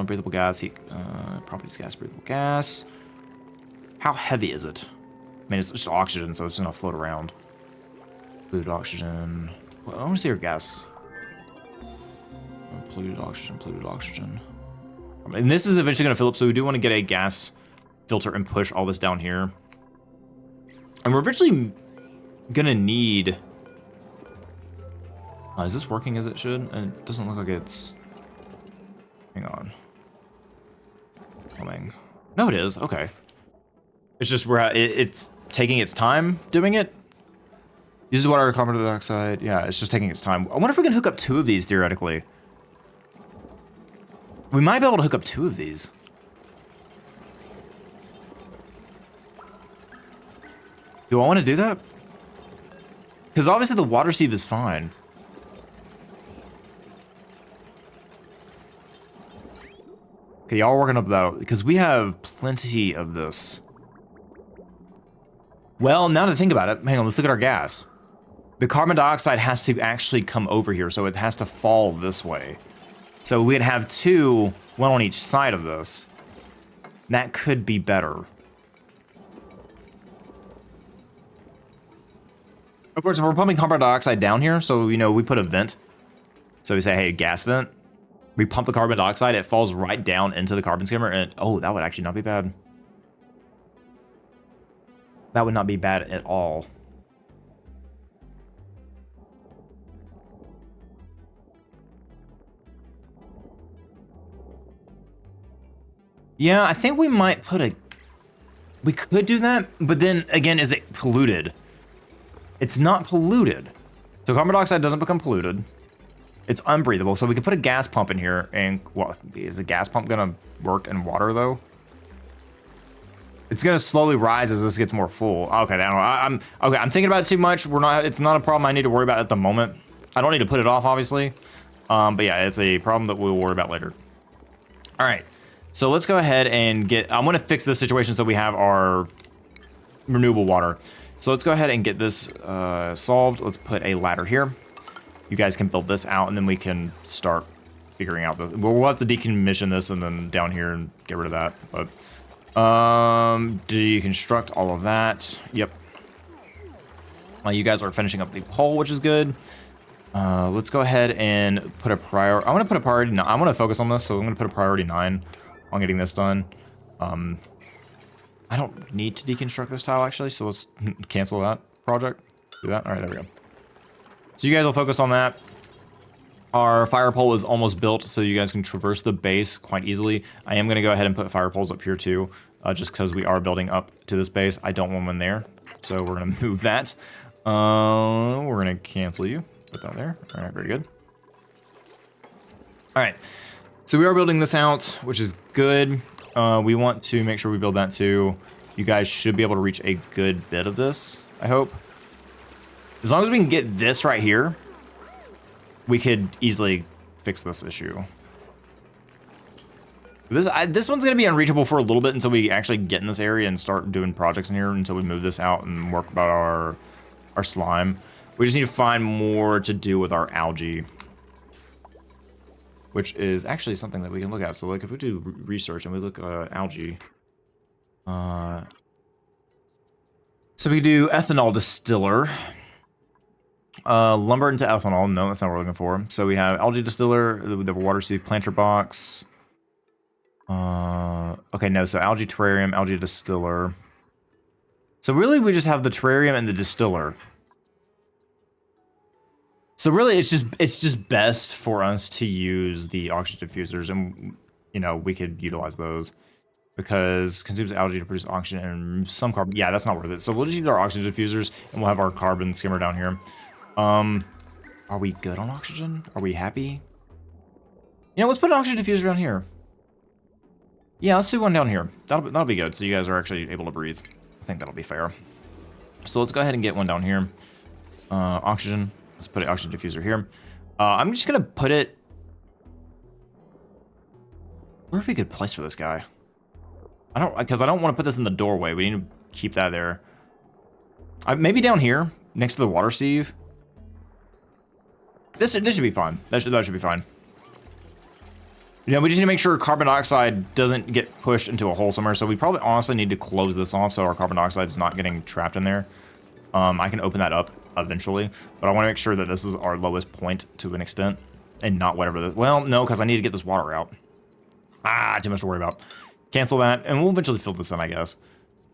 breathable gas, properties gas, breathable gas. How heavy is it? I mean, it's just oxygen, so it's gonna float around. Polluted oxygen. Well, I want to see your gas. Polluted oxygen. And this is eventually gonna fill up, so we do want to get a gas filter and push all this down here. And we're eventually gonna need. Is this working as it should? It doesn't look like it's. Hang on. Coming. No, it is. Okay. It's just it's taking its time doing it. Uses water, carbon dioxide. Yeah, it's just taking its time. I wonder if we can hook up 2 of these theoretically. We might be able to hook up 2 of these. Do I want to do that? Because obviously the water sieve is fine. Okay, y'all working up that, because we have plenty of this. Well, now to think about it, hang on, let's look at our gas. The carbon dioxide has to actually come over here, so it has to fall this way. So we'd have 2, 1 on each side of this. That could be better. Of course, if we're pumping carbon dioxide down here, so, you know, we put a vent. So we say, hey, gas vent. We pump the carbon dioxide, it falls right down into the carbon skimmer, and oh, that would actually not be bad. That would not be bad at all. Yeah, I think we might put a... We could do that, but then, again, is it polluted? It's not polluted. So carbon dioxide doesn't become polluted. It's unbreathable, so we can put a gas pump in here, and, well, is a gas pump gonna work in water, though? It's gonna slowly rise as this gets more full. Okay, I don't know. I'm thinking about it too much. It's not a problem I need to worry about at the moment. I don't need to put it off, obviously. But yeah, it's a problem that we'll worry about later. All right, so let's go ahead and I'm gonna fix this situation so we have our renewable water. So let's go ahead and get this solved. Let's put a ladder here. You guys can build this out, and then we can start figuring out this. We'll have to decommission this and then down here and get rid of that. But deconstruct all of that. Yep. You guys are finishing up the pole, which is good. Let's go ahead and put a priority. I want to put a priority 9. I want to focus on this, so I'm going to put a priority 9 on getting this done. I don't need to deconstruct this tile, actually, so let's cancel that project. Do that. All right, there we go. So you guys will focus on that. Our fire pole is almost built, so you guys can traverse the base quite easily. I am going to go ahead and put fire poles up here too, just because we are building up to this base. I don't want one there, so we're going to move that. We're going to cancel you. Put that there. All right, very good. All right, so we are building this out, which is good. We want to make sure we build that too. You guys should be able to reach a good bit of this, I hope. As long as we can get this right here, we could easily fix this issue. This one's gonna be unreachable for a little bit until we actually get in this area and start doing projects in here, until we move this out and work about our slime. We just need to find more to do with our algae, which is actually something that we can look at. So like if we do research and we look at algae, so we do ethanol distiller. Lumber into ethanol. No, that's not what we're looking for. So we have algae distiller, the water sieve, planter box. Okay, no, so algae terrarium, algae distiller. So really we just have the terrarium and the distiller. So really it's just best for us to use the oxygen diffusers, and you know, we could utilize those. because consumes algae to produce oxygen and some carbon. Yeah, that's not worth it. So we'll just use our oxygen diffusers, and we'll have our carbon skimmer down here. Are we good on oxygen? Are we happy? You know, let's put an oxygen diffuser down here. Yeah, let's do one down here. That'll be good, so you guys are actually able to breathe. I think that'll be fair. So let's go ahead and get one down here. Oxygen. Let's put an oxygen diffuser here. I'm just gonna put it... Where would be a good place for this guy? Because I don't want to put this in the doorway. We need to keep that there. Maybe down here, next to the water sieve. This should be fine. That should be fine. You know, we just need to make sure carbon dioxide doesn't get pushed into a hole somewhere. So we probably honestly need to close this off so our carbon dioxide is not getting trapped in there. I can open that up eventually, but I want to make sure that this is our lowest point to an extent and not whatever this... Well, no, because I need to get this water out. Ah, too much to worry about. Cancel that, and we'll eventually fill this in, I guess.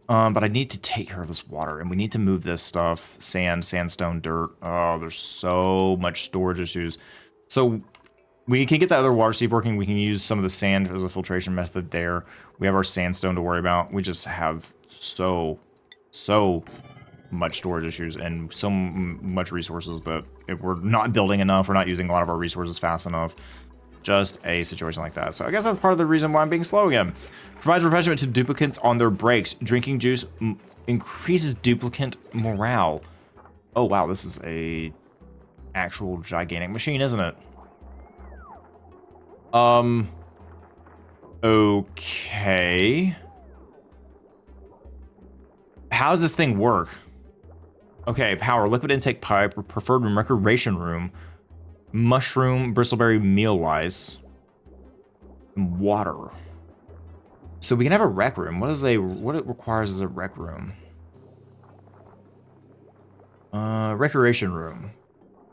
But I need to take care of this water, and we need to move this stuff. Sand, sandstone, dirt. Oh, there's so much storage issues. So we can get that other water sieve working. We can use some of the sand as a filtration method there. We have our sandstone to worry about. We just have so much storage issues and so much resources that if we're not building enough, we're not using a lot of our resources fast enough. Just a situation like that. So I guess that's part of the reason why I'm being slow again. Provides refreshment to duplicates on their breaks. Drinking juice increases duplicant morale. Oh wow, this is a actual gigantic machine, isn't it? Okay. How does this thing work? Okay, power, liquid intake pipe, preferred room, recreation room, mushroom, bristleberry meal lice, and water. So we can have a rec room. What it requires is a rec room. Recreation room.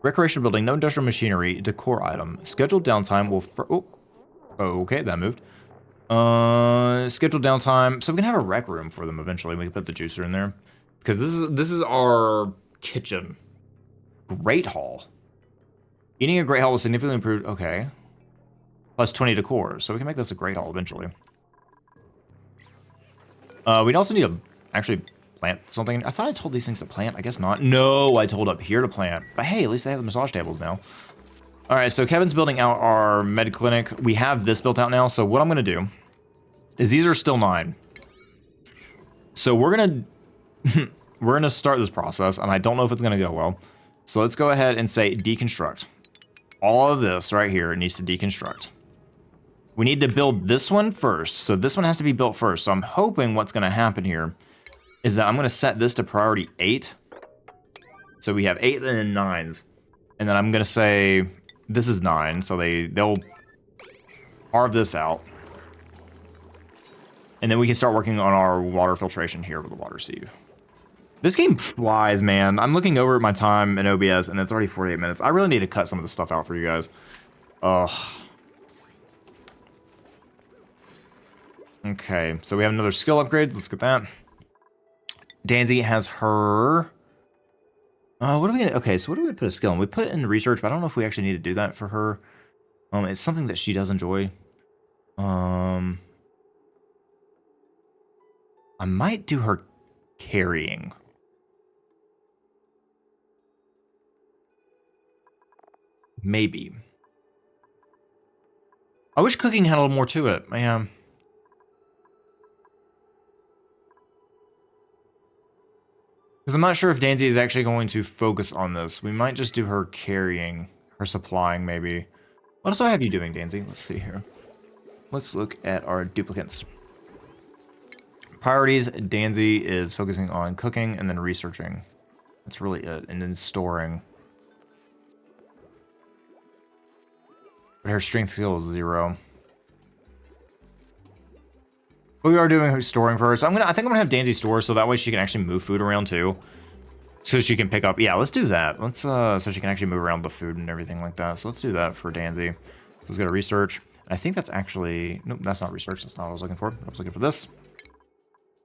Recreation building, no industrial machinery, decor item. Scheduled downtime will... okay, that moved. Scheduled downtime. So we can have a rec room for them eventually. We can put the juicer in there. Because this is our kitchen. Great hall. Eating a great hall will significantly improve... Okay. Plus 20 decor. So we can make this a great hall eventually. We'd also need to actually plant something. I thought I told these things to plant. I guess not. No, I told up here to plant. But hey, at least they have the massage tables now. All right, so Kevin's building out our med clinic. We have this built out now. So what I'm going to do is these are still 9. So we're going to start this process, and I don't know if it's going to go well. So let's go ahead and say deconstruct. All of this right here needs to deconstruct. We need to build this one first. So this one has to be built first. So I'm hoping what's going to happen here is that I'm going to set this to priority 8. So we have 8 and then 9s. And then I'm going to say this is 9. So they'll carve this out. And then we can start working on our water filtration here with the water sieve. This game flies, man. I'm looking over at my time in OBS, and it's already 48 minutes. I really need to cut some of the stuff out for you guys. Ugh. Okay, so we have another skill upgrade. Let's get that. Danzy has her... what are we gonna... Okay, so what do we put a skill in? We put it in research, but I don't know if we actually need to do that for her. It's something that she does enjoy. I might do her carrying. Maybe. I wish cooking had a little more to it, man. Because I'm not sure if Danzy is actually going to focus on this. We might just do her carrying, her supplying, maybe. What else do I have you doing, Danzy? Let's see here. Let's look at our duplicates. Priorities, Danzy is focusing on cooking and then researching. That's really it. And then storing. But her strength skill is 0. But we are doing her storing first. I think I'm gonna have Danzy store so that way she can actually move food around too. So she can pick up. Yeah, let's do that. Let's so she can actually move around the food and everything like that. So let's do that for Danzy. So let's go to research. I think that's actually nope, that's not research. That's not what I was looking for. I was looking for this.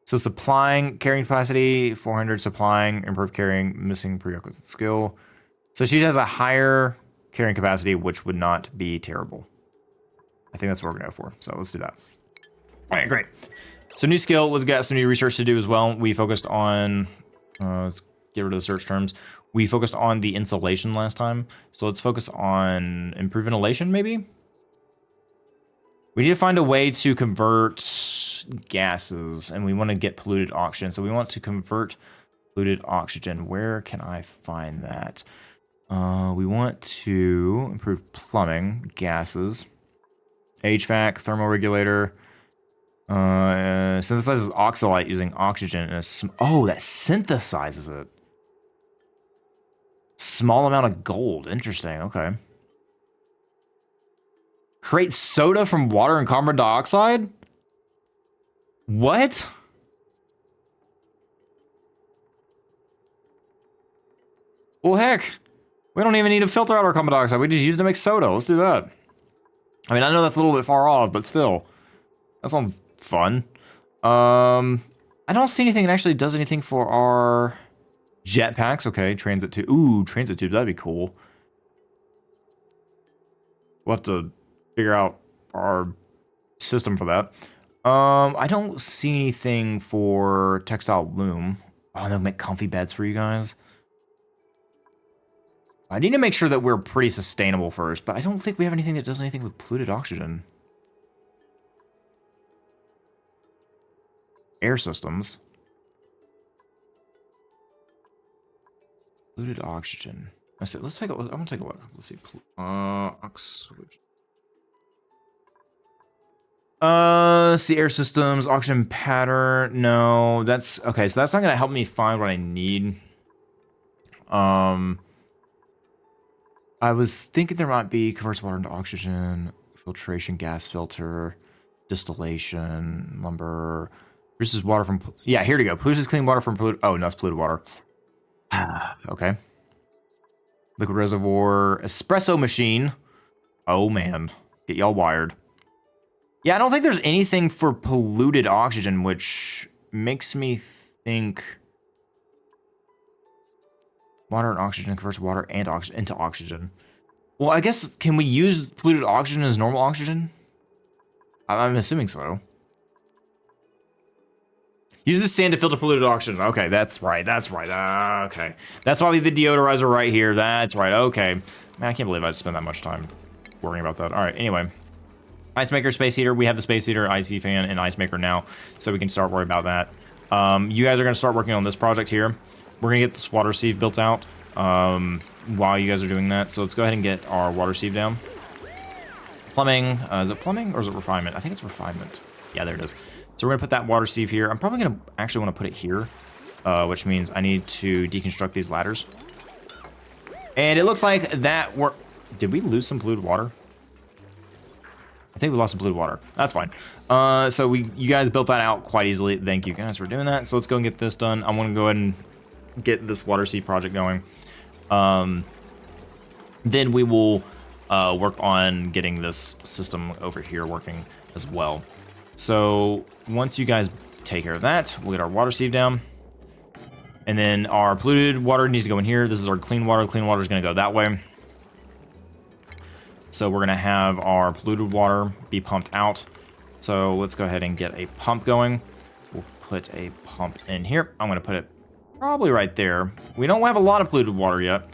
So supplying, carrying capacity, 400 supplying, improved carrying, missing prerequisite skill. So she has a higher carrying capacity, which would not be terrible. I think that's what we're gonna go for. So let's do that. All right, great. So new skill, let's get some new research to do as well. We focused on, let's get rid of the search terms. We focused on the insulation last time. So let's focus on improve ventilation, maybe? We need to find a way to convert gases, and we want to get polluted oxygen. So we want to convert polluted oxygen. Where can I find that? We want to improve plumbing, gases, HVAC, thermoregulator. Synthesizes oxalate using oxygen. And oh, that synthesizes it. Small amount of gold. Interesting. Okay. Create soda from water and carbon dioxide? What? Well, heck. We don't even need to filter out our carbon dioxide. We just use it to make soda. Let's do that. I mean, I know that's a little bit far off, but still. That sounds fun. I don't see anything that actually does anything for our jetpacks. Okay, transit tube. Ooh, transit tube. That'd be cool. We'll have to figure out our system for that. I don't see anything for textile loom. Oh, they'll make comfy beds for you guys. I need to make sure that we're pretty sustainable first, but I don't think we have anything that does anything with polluted oxygen. Air systems. Polluted oxygen. Let's take a look. I'm gonna take a look. Let's see. Oxygen. See air systems, oxygen pattern. No, that's okay. So that's not gonna help me find what I need. I was thinking there might be converts water into oxygen, filtration, gas filter, distillation, lumber. This is water from, yeah, here we go. Produces clean water from polluted, oh, no, it's polluted water. Okay. Liquid reservoir, espresso machine. Oh, man. Get y'all wired. Yeah, I don't think there's anything for polluted oxygen, which makes me think water and oxygen converts water and oxygen into oxygen. Well, I guess, can we use polluted oxygen as normal oxygen? I'm assuming so. Use the sand to filter polluted oxygen. Okay, that's right. That's right. Okay. That's why we have the deodorizer right here. That's right. Okay. Man, I can't believe I spent that much time worrying about that. All right, anyway. Ice maker, space heater. We have the space heater, IC fan, and ice maker now, so we can start worrying about that. You guys are going to start working on this project here. We're going to get this water sieve built out while you guys are doing that. So let's go ahead and get our water sieve down. Plumbing. Is it plumbing or is it refinement? I think it's refinement. Yeah, there it is. So we're going to put that water sieve here. I'm probably going to actually want to put it here, which means I need to deconstruct these ladders. And it looks like that we're... Did we lose some polluted water? I think we lost some polluted water. That's fine. So you guys built that out quite easily. Thank you guys for doing that. So let's go and get this done. I want to go ahead and get this water sieve project going. Then we will work on getting this system over here working as well. So once you guys take care of that, we'll get our water sieve down. And then our polluted water needs to go in here. This is our clean water. Clean water is going to go that way. So we're going to have our polluted water be pumped out. So let's go ahead and get a pump going. We'll put a pump in here. I'm going to put it probably right there. We don't have a lot of polluted water yet.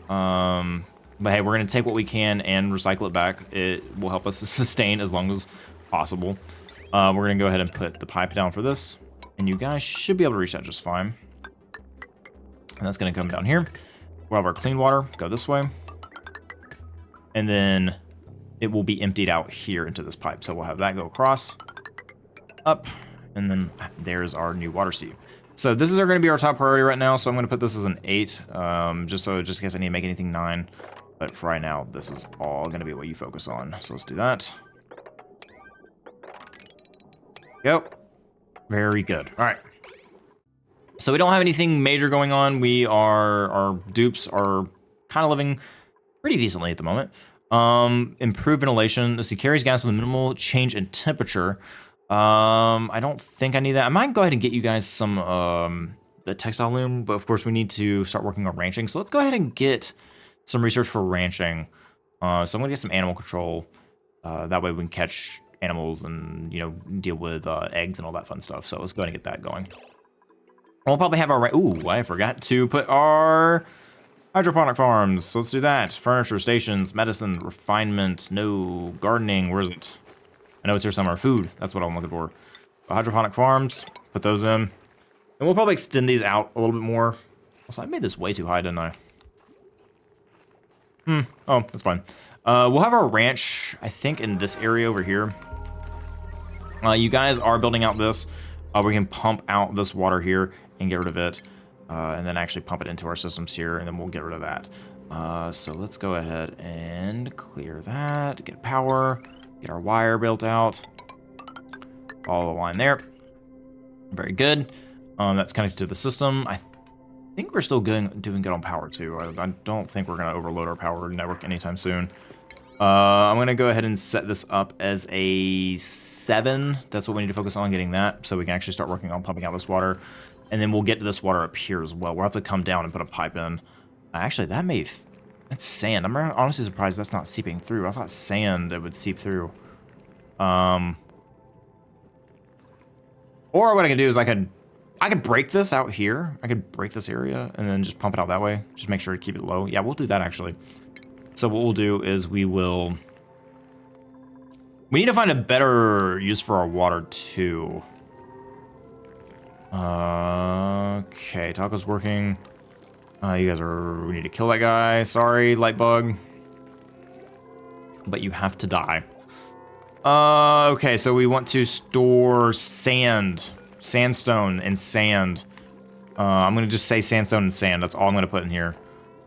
But hey, we're going to take what we can and recycle it back. It will help us sustain as long as possible. We're going to go ahead and put the pipe down for this. And you guys should be able to reach that just fine. And that's going to come down here. We'll have our clean water go this way. And then it will be emptied out here into this pipe. So we'll have that go across, up, and then there's our new water sieve. So this is going to be our top priority right now. So I'm going to put this as an 8, just in case I need to make anything 9. But for right now, this is all going to be what you focus on. So let's do that. Yep. Very good. All right. So we don't have anything major going on. Our dupes are kind of living pretty decently at the moment. Improved ventilation. Let's see, carries gas with minimal change in temperature. I don't think I need that. I might go ahead and get you guys some the textile loom, but of course we need to start working on ranching. So let's go ahead and get some research for ranching. So I'm gonna get some animal control. That way we can catch animals and, you know, deal with eggs and all that fun stuff. So let's go ahead and get that going. We'll probably have our, ooh, I forgot to put our hydroponic farms. So let's do that. Furniture, stations, medicine, refinement, no, gardening, where is it? I know it's here somewhere. Food, that's what I'm looking for. Hydroponic farms, put those in. And we'll probably extend these out a little bit more. Also, I made this way too high, didn't I? Oh, that's fine. We'll have our ranch, I think, in this area over here. You guys are building out this. We can pump out this water here and get rid of it. And then actually pump it into our systems here, and then we'll get rid of that. So let's go ahead and clear that, get power, get our wire built out. Follow the line there. Very good. That's connected to the system. I think we're still doing good on power too. I don't think we're gonna overload our power network anytime soon. I'm gonna go ahead and set this up as a 7. That's what we need to focus on, getting that, so we can actually start working on pumping out this water. And then we'll get to this water up here as well. We'll have to come down and put a pipe in. Actually, that's sand. I'm honestly surprised that's not seeping through. I thought sand it would seep through. Or what I can do is I could break this out here. I could break this area and then just pump it out that way. Just make sure to keep it low. Yeah, we'll do that actually. So what we'll do is we need to find a better use for our water too. Okay, Taco's working. We need to kill that guy. Sorry, Lightbug. But you have to die. Okay, so we want to store sandstone and sand. I'm gonna just say sandstone and sand. That's all I'm gonna put in here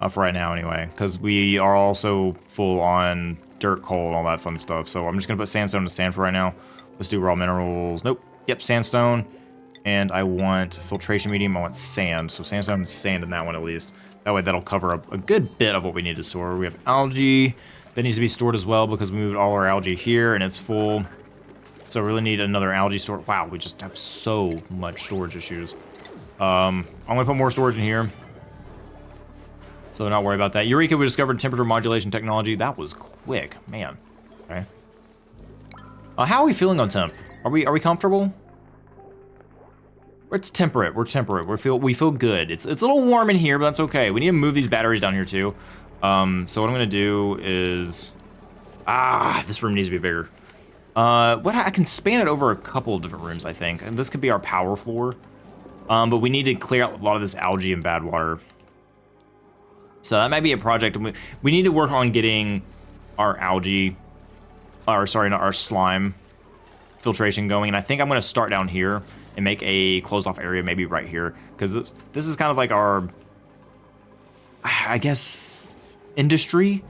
for right now anyway, because we are also full on dirt, coal, and all that fun stuff. So I'm just gonna put sandstone and sand for right now. Let's do raw minerals. Nope. Yep, sandstone. And I want filtration medium. I want sand. So sandstone and sand in that one at least. That way that'll cover up a good bit of what we need to store. We have algae that needs to be stored as well because we moved all our algae here and it's full. So we really need another algae store. Wow, we just have so much storage issues. I'm gonna put more storage in here. So not worry about that. Eureka, we discovered temperature modulation technology. That was quick, man. Okay. How are we feeling on temp? Are we comfortable? It's temperate. We're temperate. We feel good. It's a little warm in here, but that's okay. We need to move these batteries down here too. So what I'm gonna do is, this room needs to be bigger. I can span it over a couple of different rooms, I think. And this could be our power floor. But we need to clear out a lot of this algae and bad water. So that might be a project. We need to work on getting our algae, or sorry, not our slime filtration going. And I think I'm gonna start down here and make a closed off area maybe right here, because this is kind of like our, I guess, industry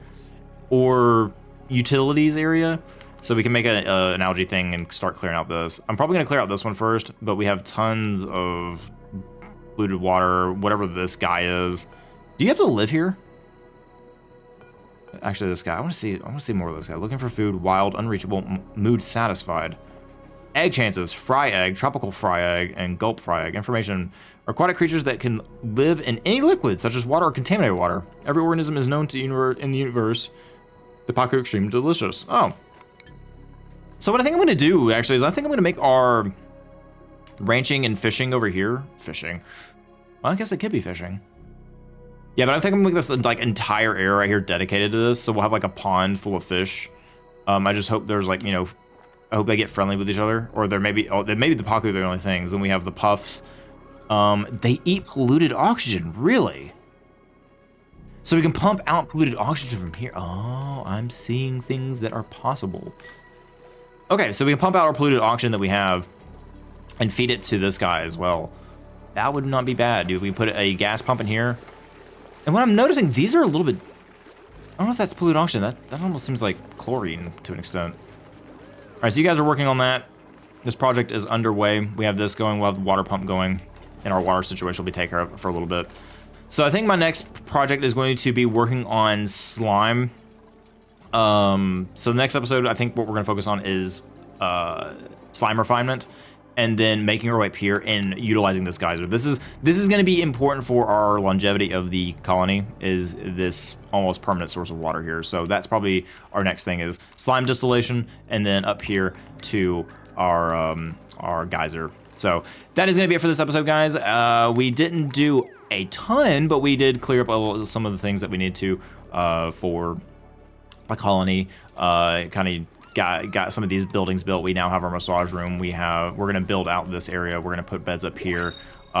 or utilities area. So we can make an algae thing and start clearing out this. I'm probably gonna clear out this one first, but we have tons of polluted water, whatever this guy is. Do you have to live here? Actually, this guy, I want to see more of this guy. Looking for food, wild, unreachable, mood satisfied. Egg chances, fry egg, tropical fry egg, and gulp fry egg. Information, aquatic creatures that can live in any liquid, such as water or contaminated water. Every organism is known to in the universe. The Paku extremely delicious. Oh. So what I think I'm gonna do, actually, is I think I'm gonna make our ranching and fishing over here. Fishing. Well, I guess it could be fishing. Yeah, but I think I'm gonna make this like entire area right here dedicated to this. So we'll have like a pond full of fish. I just hope there's like, you know, I hope they get friendly with each other, or maybe the Paku are the only things. Then we have the puffs. They eat polluted oxygen, really? So we can pump out polluted oxygen from here. Oh, I'm seeing things that are possible. Okay, so we can pump out our polluted oxygen that we have and feed it to this guy as well. That would not be bad, dude. We put a gas pump in here. And what I'm noticing, these are a little bit, I don't know if that's polluted oxygen. That almost seems like chlorine to an extent. All right, so you guys are working on that. This project is underway. We have this going, we'll have the water pump going, and our water situation will be taken care of for a little bit. So I think my next project is going to be working on slime. So the next episode, I think what we're gonna focus on is slime refinement. and then making our way up here and utilizing this geyser. This is going to be important for our longevity of the colony, is this almost permanent source of water here. So that's probably our next thing, is slime distillation, and then up here to our geyser. So that is going to be it for this episode, guys. We didn't do a ton, but we did clear up some of the things that we need to for the colony. Kind of got some of these buildings built. We now have our massage room. We're gonna build out this area. We're gonna put beds up here.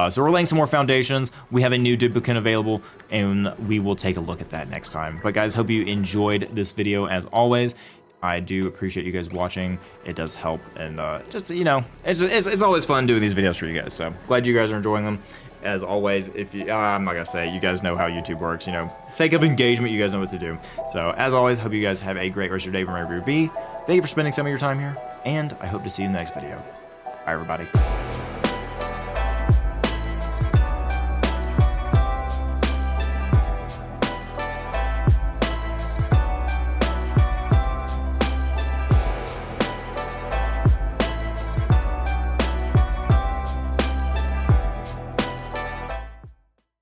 So we're laying some more foundations. We have a new duplicate available, and we will take a look at that next time. But guys, hope you enjoyed this video as always. I do appreciate you guys watching. It does help, and just, you know, it's always fun doing these videos for you guys. So glad you guys are enjoying them. As always, if you, I'm not gonna say, you guys know how YouTube works, you know, sake of engagement, you guys know what to do. So as always, hope you guys have a great rest of your day wherever you be. Thank you for spending some of your time here, and I hope to see you in the next video. Bye, everybody.